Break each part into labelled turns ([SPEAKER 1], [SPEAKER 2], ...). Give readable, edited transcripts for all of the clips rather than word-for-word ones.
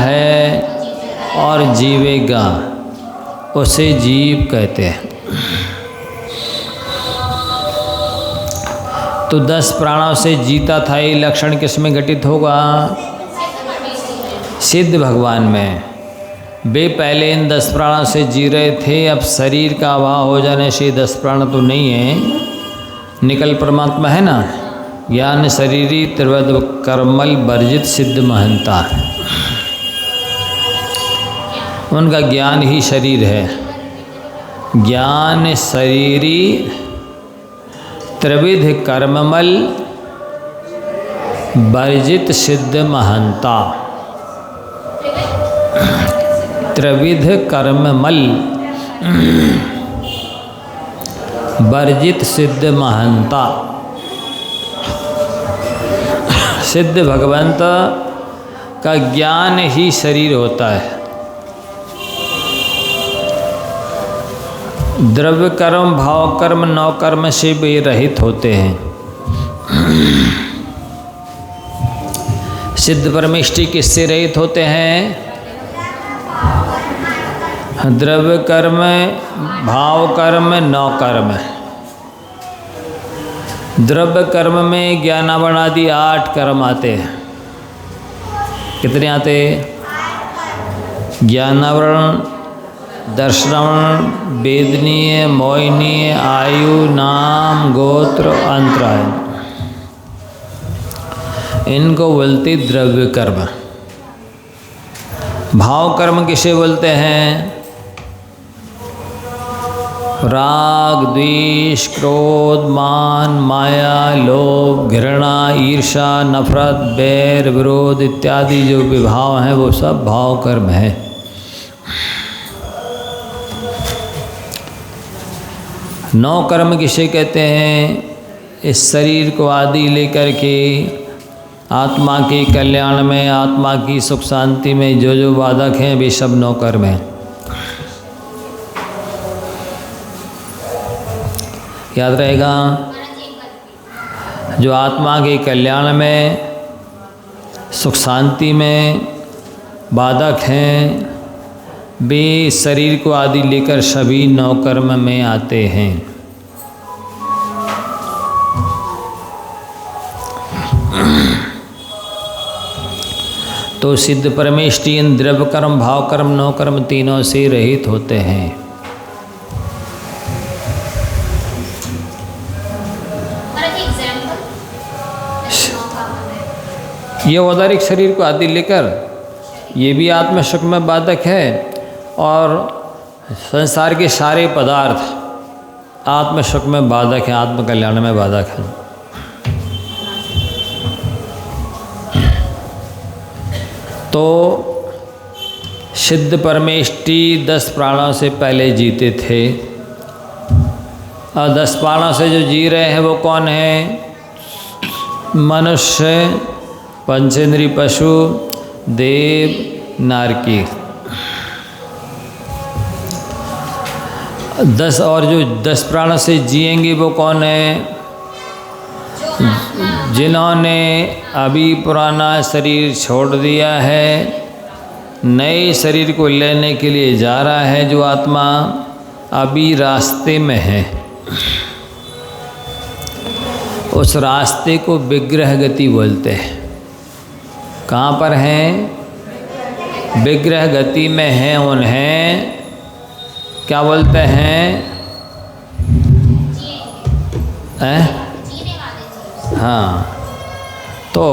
[SPEAKER 1] है और जीवेगा उसे जीव कहते हैं। तो 10 प्राणों से जीता था, ये लक्षण किस में घटित होगा? सिद्ध भगवान में। वे पहले इन 10 प्राणों से जी रहे थे, अब शरीर का अभाव हो जाने से 10 प्राण तो नहीं है, निकल परमात्मा है ना। ज्ञान शरीरी त्रिवद कर्मल वर्जित सिद्ध महंता, उनका ज्ञान ही शरीर है। ज्ञान शरीरी त्रिविध कर्ममल वर्जित सिद्ध महंता। त्रिविध कर्ममल वर्जित सिद्ध महंता। सिद्ध भगवंत का ज्ञान ही शरीर होता है। द्रव्य कर्म, भाव कर्म, नौ कर्म से वे रहित होते हैं। सिद्ध परमेष्टि किससे रहित होते हैं? द्रव्य कर्म, भाव कर्म, नौ कर्म। द्रव्य कर्म में ज्ञानावरण आदि 8 कर्म आते हैं। कितने आते? ज्ञानावरण, दर्शनावरण, वेदनीय, मोहिनीय, आयु, नाम, गोत्र, अंतरायण, इनको बोलते द्रव्य कर्म। भाव कर्म किसे बोलते हैं? राग, द्वेष, क्रोध, मान, माया, लोभ, घृणा, ईर्षा, नफरत, बैर, विरोध इत्यादि जो विभाव हैं वो सब भाव कर्म है। नौ कर्म किसे कहते हैं? इस शरीर को आदि लेकर के आत्मा के कल्याण में, आत्मा की सुख शांति में जो जो बाधक हैं वे सब नौ कर्म हैं। याद रहेगा, जो आत्मा के कल्याण में, सुख शांति में बाधक हैं वे शरीर को आदि लेकर सभी नौ कर्म में आते हैं। तो सिद्ध परमेष्टि इन द्रव्य कर्म, भाव कर्म, नौ कर्म तीनों से रहित होते हैं। ये औदारिक शरीर को आदि लेकर ये भी आत्म सुख में बाधक है और संसार के सारे पदार्थ आत्म सुख में बाधक हैं, आत्म कल्याण में बाधक हैं। तो सिद्ध परमेष्टि 10 प्राणों से पहले जीते थे और 10 प्राणों से जो जी रहे हैं वो कौन है? मनुष्य, पंचेंद्रीय पशु, देव, नारकी। 10 और जो 10 प्राणों से जिएंगे वो कौन है? जिन्होंने अभी पुराना शरीर छोड़ दिया है, नए शरीर को लेने के लिए जा रहा है, जो आत्मा अभी रास्ते में है, उस रास्ते को विग्रह गति बोलते हैं। कहाँ पर हैं? विग्रह गति में हैं, उन्हें क्या बोलते हैं? हाँ, तो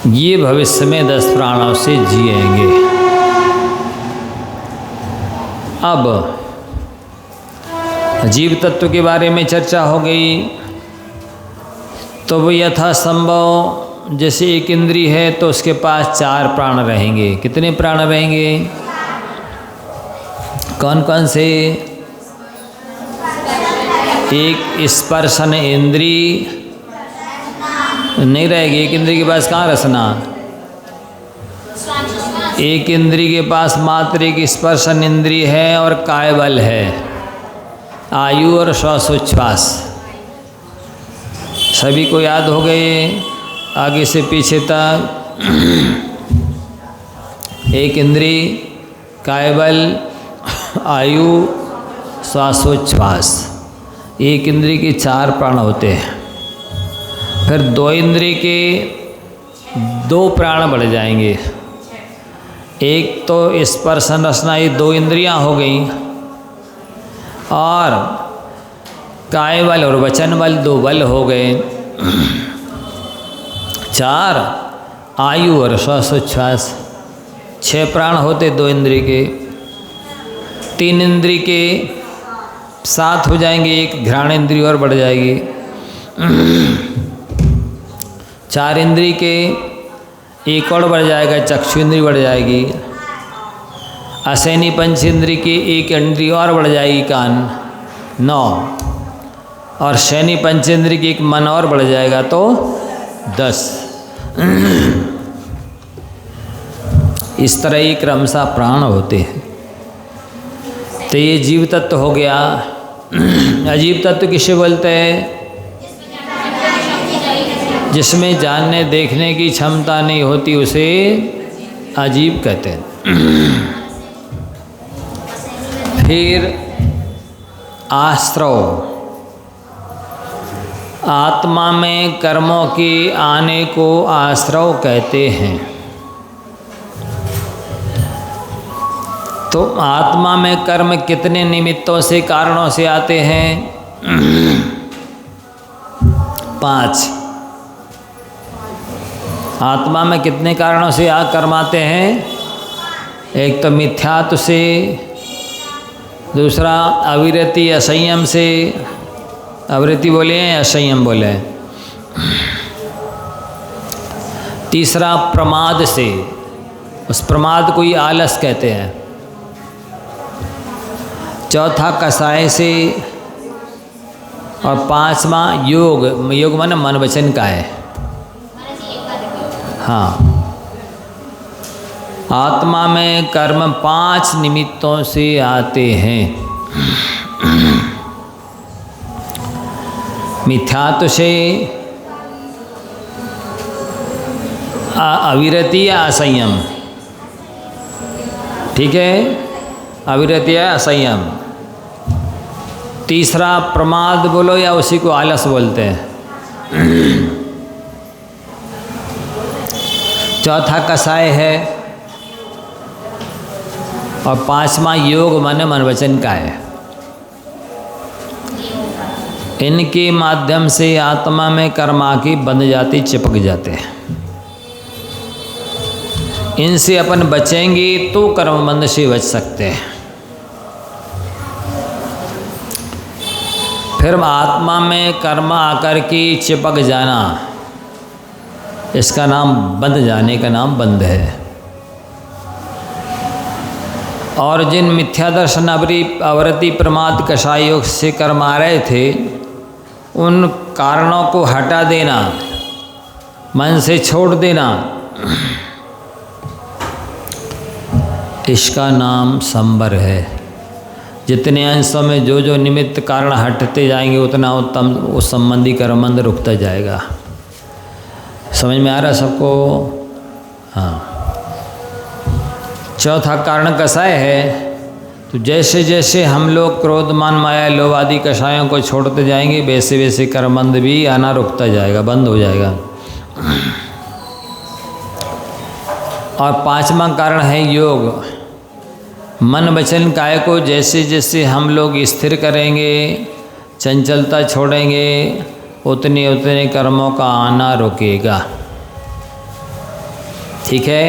[SPEAKER 1] ये भविष्य में 10 प्राणों से जिएंगे। अब जीव तत्व के बारे में चर्चा हो गई। तो वो यथासंभव जैसे एक इंद्री है तो उसके पास 4 प्राण रहेंगे। कितने प्राण रहेंगे? कौन कौन से? एक स्पर्शन इंद्री नहीं रहेगी। एक इंद्री के पास कहाँ रसना? एक इंद्री के पास मात्र एक स्पर्शन इंद्री है और कायबल है, आयु और श्वासोच्छ्वास। सभी को याद हो गए आगे से पीछे तक। एक इंद्री, कायबल, आयु, श्वासोच्छ्वास, एक इंद्री के 4 प्राण होते हैं। फिर 2 इंद्री के 2 प्राण बढ़ जाएंगे। एक तो स्पर्श रसना, ये 2 इंद्रियां हो गई, और कायबल और वचन बल 2 बल हो गए। 4 आयु और श्वासोच्छ्वास, 6 प्राण होते 2 इंद्री के। 3 इंद्री के 7 हो जाएंगे, एक घ्राण इंद्री और बढ़ जाएगी। 4 इंद्री के 1 और बढ़ जाएगा, चक्षु इंद्री बढ़ जाएगी। असैनी पंच इंद्री की 1 इंद्री और बढ़ जाएगी, कान, 9। और शैनी पंचेंद्री की 1 मन और बढ़ जाएगा तो 10। इस तरह ही क्रमशः प्राण होते हैं। तो ये जीव तत्व हो गया। अजीव तत्व किसे बोलते हैं? जिसमें जानने देखने की क्षमता नहीं होती उसे अजीव कहते हैं। फिर आश्रव, आत्मा में कर्मों के आने को आश्रव कहते हैं। तो आत्मा में कर्म कितने निमित्तों से, कारणों से आते हैं? 5। आत्मा में कितने कारणों से कर्म आते हैं? एक तो मिथ्यात्व से, दूसरा अविरति असंयम से। अविरति बोले या असंयम बोले। तीसरा प्रमाद से, उस प्रमाद को ही आलस कहते हैं। चौथा कसाय से, और 5वां योग। योग माने मन वचन का है। हाँ, आत्मा में कर्म 5 निमित्तों से आते हैं। मिथ्यात्व से, अविरति या असंयम। ठीक है, अविरति या असंयम। तीसरा प्रमाद बोलो या उसी को आलस बोलते हैं। चौथा कसाय है, और 5वां योग माने मन वचन का है। इनके माध्यम से आत्मा में कर्म आके बंध जाते, चिपक जाते हैं। इनसे अपन बचेंगे तो कर्मबंध से बच सकते हैं। फिर आत्मा में कर्म आकर के चिपक जाना, इसका नाम बंध जाने का नाम बंध है। और जिन मिथ्या दर्शन अवरति प्रमाद कषाय योग से कर्म आ रहे थे, उन कारणों को हटा देना, मन से छोड़ देना, इसका नाम संवर है। जितने अंशों में जो जो निमित्त कारण हटते जाएंगे उतना उत्तम उस संबंधी कर्मबंध रुकता जाएगा। समझ में आ रहा सबको? हाँ। चौथा कारण कसाय है। तो जैसे जैसे हम लोग क्रोध मान माया लोभ आदि कषायों को छोड़ते जाएंगे, वैसे वैसे कर्मबंध भी आना रुकता जाएगा, बंद हो जाएगा। और 5वां कारण है योग। मन वचन काय को जैसे जैसे हम लोग स्थिर करेंगे, चंचलता छोड़ेंगे, उतने उतने कर्मों का आना रुकेगा। ठीक है?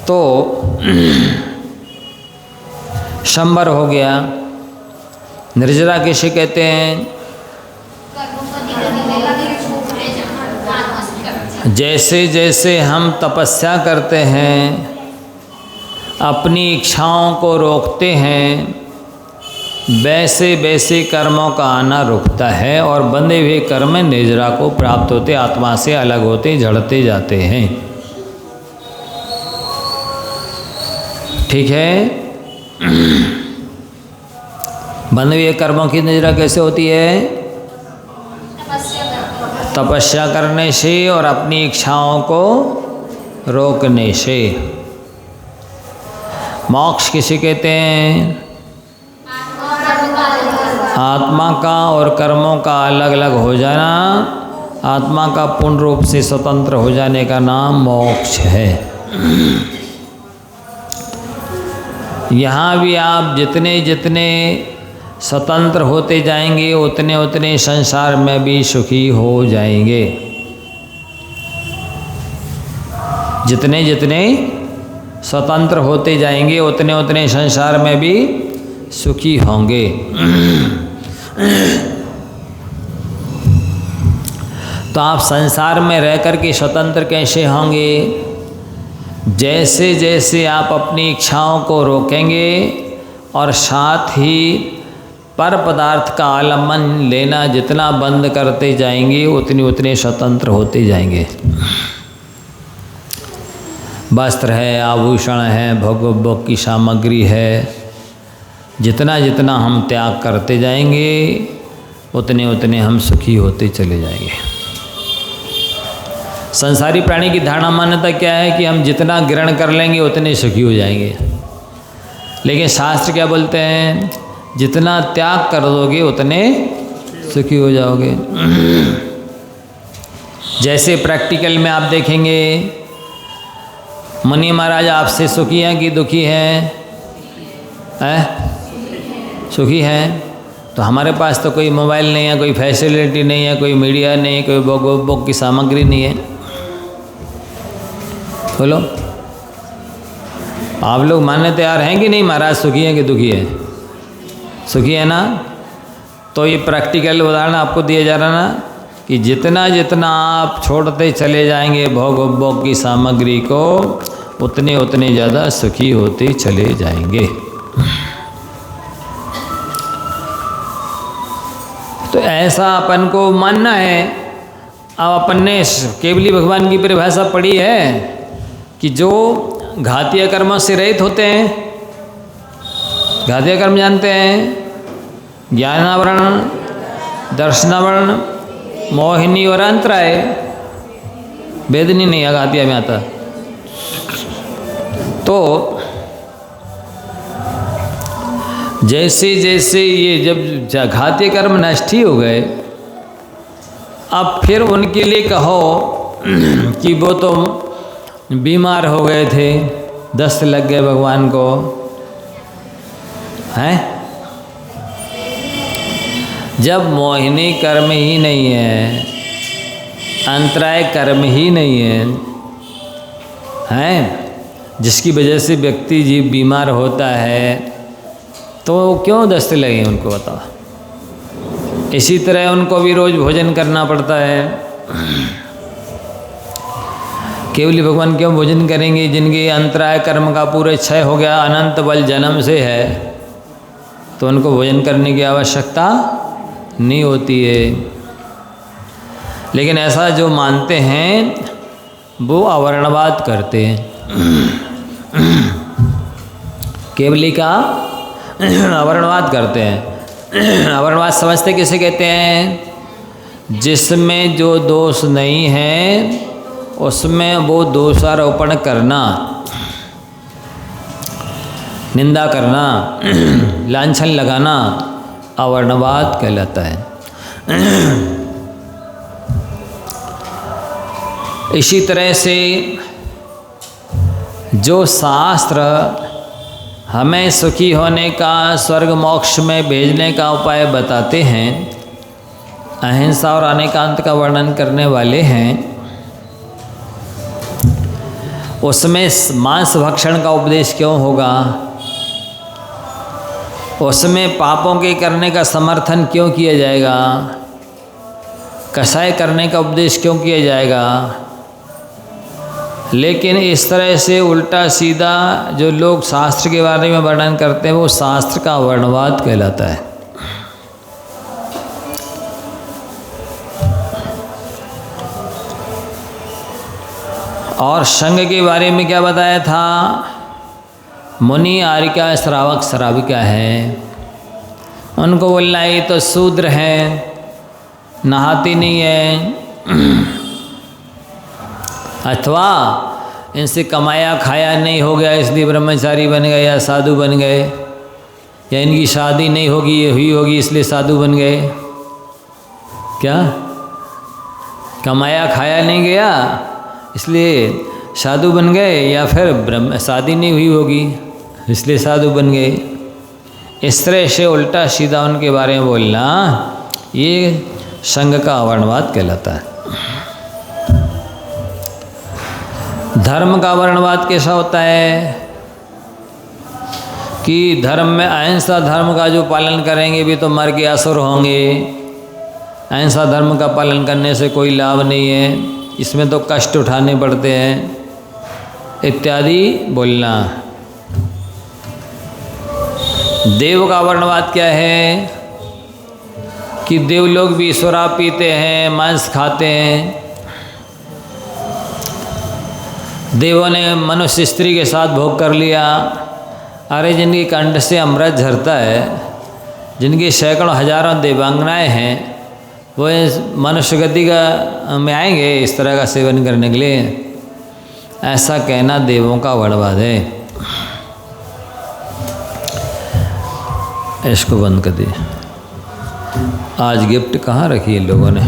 [SPEAKER 1] तो शंबर हो गया। निर्जरा किसे कहते हैं? जैसे जैसे हम तपस्या करते हैं, अपनी इच्छाओं को रोकते हैं, वैसे वैसे कर्मों का आना रुकता है और बंधे हुए कर्म निर्जरा को प्राप्त होते, आत्मा से अलग होते, झड़ते जाते हैं। ठीक है? बंधे हुए कर्मों की निद्रा कैसे होती है? तपस्या करने से और अपनी इच्छाओं को रोकने से। मोक्ष किसे कहते हैं? आत्मा का और कर्मों का अलग अलग हो जाना, आत्मा का पूर्ण रूप से स्वतंत्र हो जाने का नाम मोक्ष है। यहाँ भी आप जितने जितने स्वतंत्र होते जाएंगे उतने उतने संसार में भी सुखी हो जाएंगे। जितने जितने स्वतंत्र होते जाएंगे उतने उतने संसार में भी सुखी होंगे। तो आप संसार में रह कर के स्वतंत्र कैसे होंगे? जैसे जैसे आप अपनी इच्छाओं को रोकेंगे और साथ ही पर पदार्थ का आलम्बन लेना जितना बंद करते जाएंगे उतने उतने स्वतंत्र होते जाएंगे। वस्त्र है, आभूषण है, भोग की सामग्री है, जितना जितना हम त्याग करते जाएंगे उतने उतने हम सुखी होते चले जाएंगे। संसारी प्राणी की धारणा मान्यता क्या है कि हम जितना ग्रहण कर लेंगे उतने सुखी हो जाएंगे। लेकिन शास्त्र क्या बोलते हैं? जितना त्याग कर दोगे उतने सुखी हो जाओगे। जैसे प्रैक्टिकल में आप देखेंगे, मुनि महाराज आपसे सुखी हैं कि दुखी हैं? सुखी हैं। तो हमारे पास तो कोई मोबाइल नहीं है, कोई फैसिलिटी नहीं है, कोई मीडिया नहीं है, कोई भोग की सामग्री नहीं है। बोलो, आप लोग मानने तैयार हैं कि नहीं महाराज सुखी हैं कि दुखी है? सुखी है ना? तो ये प्रैक्टिकल उदाहरण आपको दिया जा रहा ना कि जितना जितना आप छोड़ते चले जाएंगे भोग की सामग्री को उतने उतने ज़्यादा सुखी होते चले जाएंगे। तो ऐसा अपन को मानना है। अब अपन ने केवली भगवान की परिभाषा पढ़ी है कि जो घातीय कर्मों से रहित होते हैं, घातीय कर्म जानते हैं? ज्ञानावरण, दर्शनावरण, मोहिनी और अंतराय। वेदनी नहीं घातीय में आता। तो जैसे जैसे ये जब घातीय कर्म नष्ट ही हो गए, अब फिर उनके लिए कहो कि वो तो बीमार हो गए थे, दस्त लग गए भगवान को, हैं? जब मोहिनी कर्म ही नहीं है, अंतराय कर्म ही नहीं है, हैं? जिसकी वजह से व्यक्ति जीव बीमार होता है, तो क्यों दस्त लगे उनको बताओ। इसी तरह उनको भी रोज भोजन करना पड़ता है। केवली भगवान क्यों भोजन करेंगे? जिनके अंतराय कर्म का पूरे क्षय हो गया, अनंत बल जन्म से है, तो उनको भोजन करने की आवश्यकता नहीं होती है। लेकिन ऐसा जो मानते हैं वो अवर्णवाद करते हैं। केवली का अवर्णवाद करते हैं। अवर्णवाद समझते किसे कहते हैं? जिसमें जो दोष नहीं है उसमें वो दोषारोपण करना, निंदा करना, लांछन लगाना अवर्णवाद कहलाता है। इसी तरह से जो शास्त्र हमें सुखी होने का, स्वर्ग मोक्ष में भेजने का उपाय बताते हैं, अहिंसा और अनेकांत का वर्णन करने वाले हैं, उसमें मांस भक्षण का उपदेश क्यों होगा? उसमें पापों के करने का समर्थन क्यों किया जाएगा? कसाय करने का उपदेश क्यों किया जाएगा? लेकिन इस तरह से उल्टा सीधा जो लोग शास्त्र के बारे में वर्णन करते हैं वो शास्त्र का वर्णवाद कहलाता है। और संघ के बारे में क्या बताया था? मुनि आर्यिका श्रावक श्राविका है, उनको बोलना ये तो शूद्र हैं, नहाती नहीं है, अथवा इनसे कमाया खाया नहीं हो गया इसलिए ब्रह्मचारी बन गए या साधु बन गए, या इनकी शादी नहीं होगी ये हुई होगी इसलिए साधु बन गए। क्या कमाया खाया नहीं गया इसलिए साधु बन गए, या फिर शादी नहीं हुई होगी इसलिए साधु बन गए। इस तरह से उल्टा सीधा उनके बारे में बोलना ये संघ का वर्णवाद कहलाता है। धर्म का वर्णवाद कैसा होता है कि धर्म में अहिंसा धर्म का जो पालन करेंगे भी तो मर के असुर होंगे, अहिंसा धर्म का पालन करने से कोई लाभ नहीं है, इसमें तो कष्ट उठाने पड़ते हैं इत्यादि बोलना। देव का वर्णवाद क्या है कि देव लोग भी शराब पीते हैं, मांस खाते हैं। देवों ने मनुष्य स्त्री के साथ भोग कर लिया। अरे जिनकी कंठ से अमृत झरता है, जिनकी सैकड़ों हजारों देवांगनाएं हैं, वो मनुष्य गति का में आएंगे इस तरह का सेवन करने के लिए? ऐसा कहना देवों का वर्णवाद है। इसको बंद कर दिए। आज गिफ्ट कहाँ रखी है लोगों ने?